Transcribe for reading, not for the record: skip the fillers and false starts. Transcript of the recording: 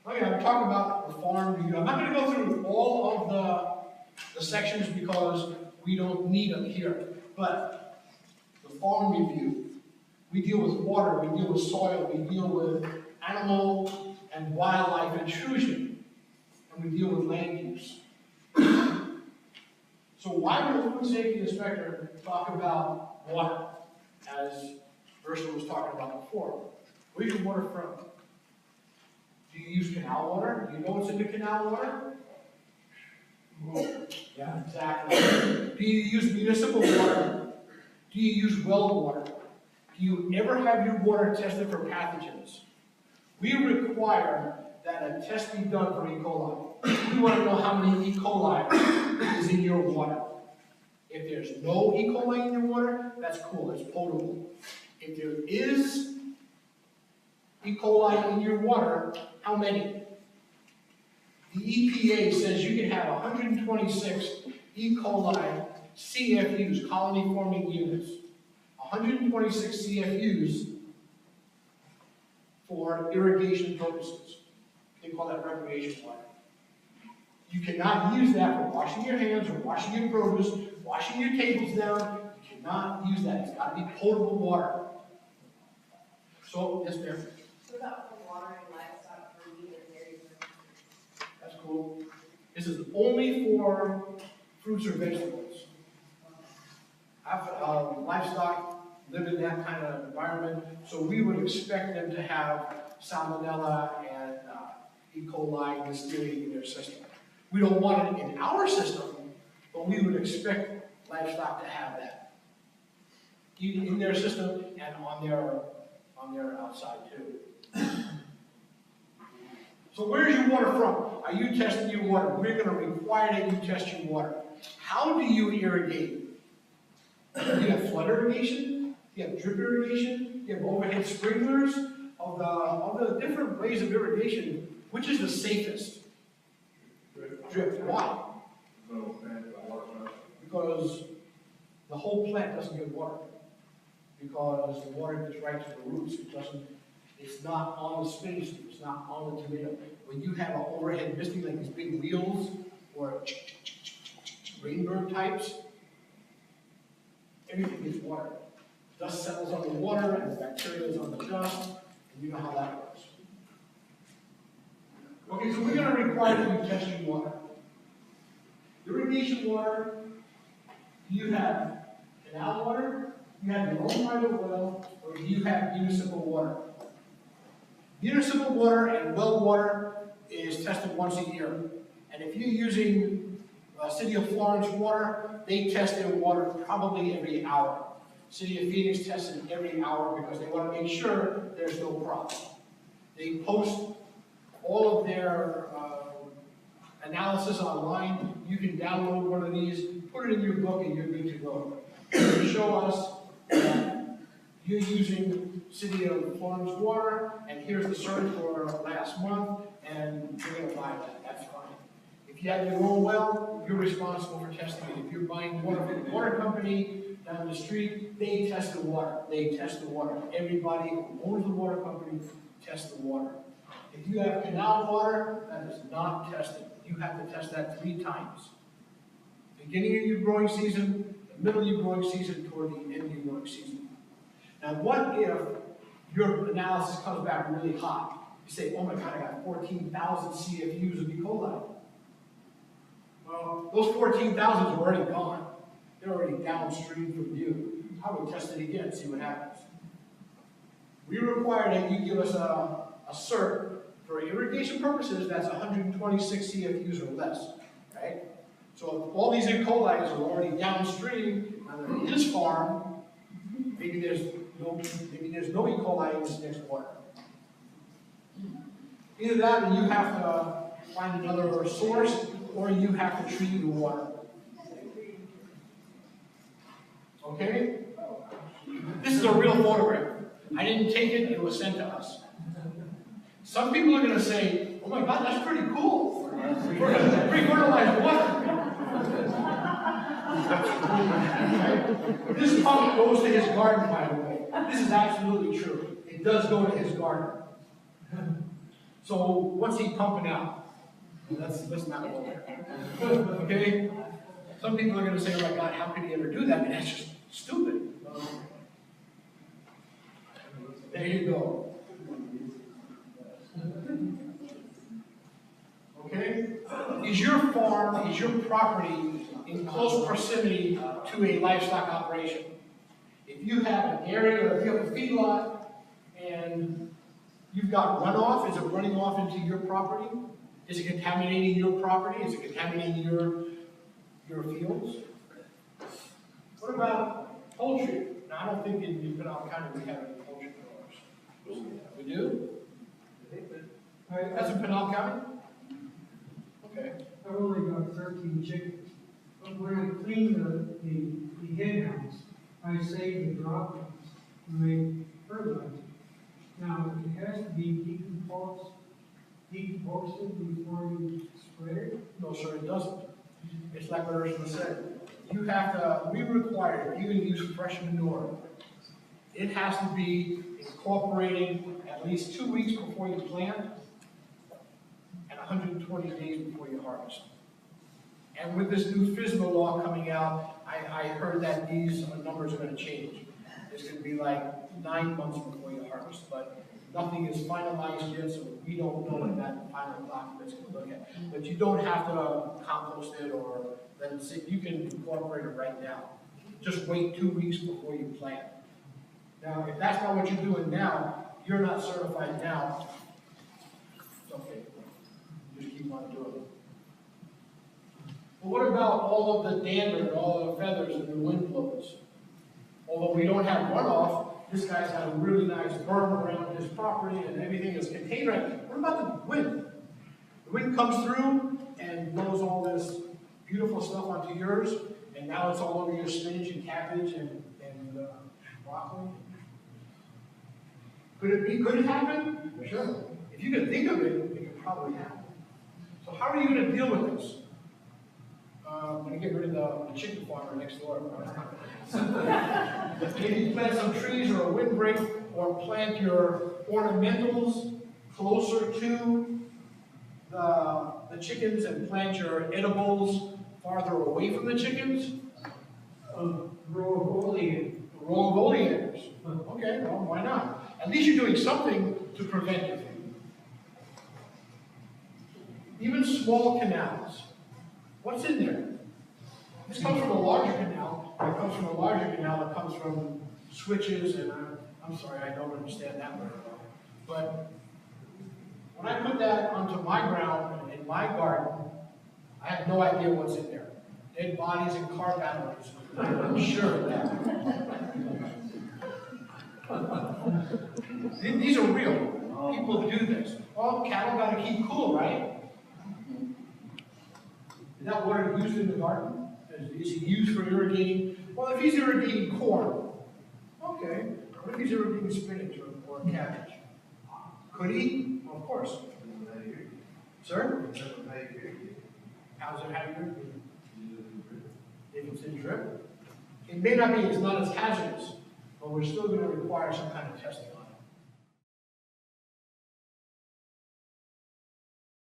Okay, I'm talking about the farm review. I'm not going to go through all of the sections because we don't need them here. But the farm review, we deal with water, we deal with soil, we deal with animal and wildlife intrusion, and we deal with land use. So why would a food safety inspector talk about water, as Ursula was talking about before? Where's your water from? Do you use canal water? Do you know what's in the canal water? Yeah, exactly. Do you use municipal water? Do you use well water? Do you ever have your water tested for pathogens? We require that a test be done for E. coli. We want to know how many E. coli is in your water. If there's no E. coli in your water, that's cool, it's potable. If there is E. coli in your water, how many? The EPA says you can have 126 E. coli CFUs, colony forming units. 126 CFUs for irrigation purposes. They call that recreation water. You cannot use that for washing your hands or washing your produce, washing your tables down. You cannot use that. It's got to be potable water. So, yes, ma'am. What about for watering livestock for meat and dairy purposes? That's cool. This is only for fruits or vegetables. Livestock live in that kind of environment, so we would expect them to have salmonella and E. coli and listeria in their system. We don't want it in our system, but we would expect livestock to have that in their system and on their outside too. So where's your water from? Are you testing your water? We're going to require that you test your water. How do you irrigate? Do you have flood irrigation? Do you have drip irrigation? Do you have overhead sprinklers? Of the different ways of irrigation, which is the safest? Drip. Why? Because the whole plant doesn't get water. Because the water gets right to the roots. It's not on the spinach, it's not on the tomato. When you have an overhead misting like these big wheels or rainbird types, everything gets water. Dust settles on the water and the bacteria is on the dust, and you know how that works. Okay, so we're going to require that you test your water. Irrigation water, you have canal water, you have your own private well, or you have municipal water. Municipal water and well water is tested once a year. And if you're using City of Florence water, they test their water probably every hour. City of Phoenix tests it every hour because they want to make sure there's no problem. They post all of their analysis online. You can download one of these, put it in your book, and you're good to go. You show us that you're using City of Florence water, and here's the cert for last month, and you're going to buy that. That's fine. If you have your own well, you're responsible for testing it. If you're buying water from the water company down the street, they test the water. They test the water. Everybody who owns the water company tests the water. If you have canal water, that is not tested. You have to test that 3 times. Beginning of your growing season, the middle of your growing season, toward the end of your growing season. Now, what if your analysis comes back really hot? You say, oh my God, I got 14,000 CFUs of E. coli. Well, those 14,000 are already gone. They're already downstream from you. I would test it again, see what happens. We require that you give us a cert for irrigation purposes that's 126 CFUs or less, right? So if all these E. coli are already downstream on his farm, maybe there's no E. coli in this next water. Either that or you have to find another source, or you have to treat your water. Okay? This is a real photograph. I didn't take it, it was sent to us. Some people are going to say, oh my God, that's pretty cool. Pre-fertilized water. This pump goes to his garden, by the way. This is absolutely true. It does go to his garden. So what's he pumping out? Well, let's not go there. Okay? Some people are going to say, oh my God, how could he ever do that? And that's just stupid. There you go. Okay? Is your farm, is your property in close proximity to a livestock operation? If you have an area, or if you have a feedlot, and you've got runoff, is it running off into your property? Is it contaminating your property? Is it contaminating your fields? What about poultry? Now, I don't think in Pinal County we have any poultry growers. We do? That's in Pinal County? Okay. I've only got 13 chickens, but when I clean the hen house, I save the droppings and make fertilizer. Now, it has to be decomposted before you spray it. No, sir, it doesn't. It's like what Ursula said. You have to, we require, if you're going to use fresh manure, it has to be incorporating at least 2 weeks before you plant and 120 days before you harvest. And with this new FSMA law coming out, I heard that these numbers are going to change. It's going to be like 9 months before you harvest, but nothing is finalized yet, so we don't know what that final document's going to look at. But you don't have to compost it or let it sit. You can incorporate it right now. Just wait 2 weeks before you plant. Now, if that's not what you're doing now, you're not certified now. It's okay. Just keep on doing it. But what about all of the dander and all the feathers and the wind blows? Although we don't have runoff, this guy's got a really nice berm around his property and everything is contained right. What about the wind? The wind comes through and blows all this beautiful stuff onto yours, and now it's all over your spinach and cabbage and broccoli. Could it happen? Sure. If you can think of it, it could probably happen. So how are you going to deal with this? I'm going to get rid of the chicken farmer next door. Maybe you plant some trees or a windbreak, or plant your ornamentals closer to the chickens and plant your edibles farther away from the chickens. Row of oleanders. A row of oleanders. Okay, well, why not? At least you're doing something to prevent it. Even small canals. What's in there? This comes from a larger canal. It comes from a larger canal that comes from switches, and I'm sorry, I don't understand that very well. But when I put that onto my ground in my garden, I have no idea what's in there. Dead bodies and car batteries. I'm sure of that. These are real. People do this. Well, cattle got to keep cool, right? Is that water used in the garden? Is it used for irrigating? Well, if he's irrigating corn, okay. What if he's irrigating spinach or cabbage? Could he? Well, of course. Sir? How's it how you if it's in drip? It may not be, it's not as hazardous, but we're still going to require some kind of testing.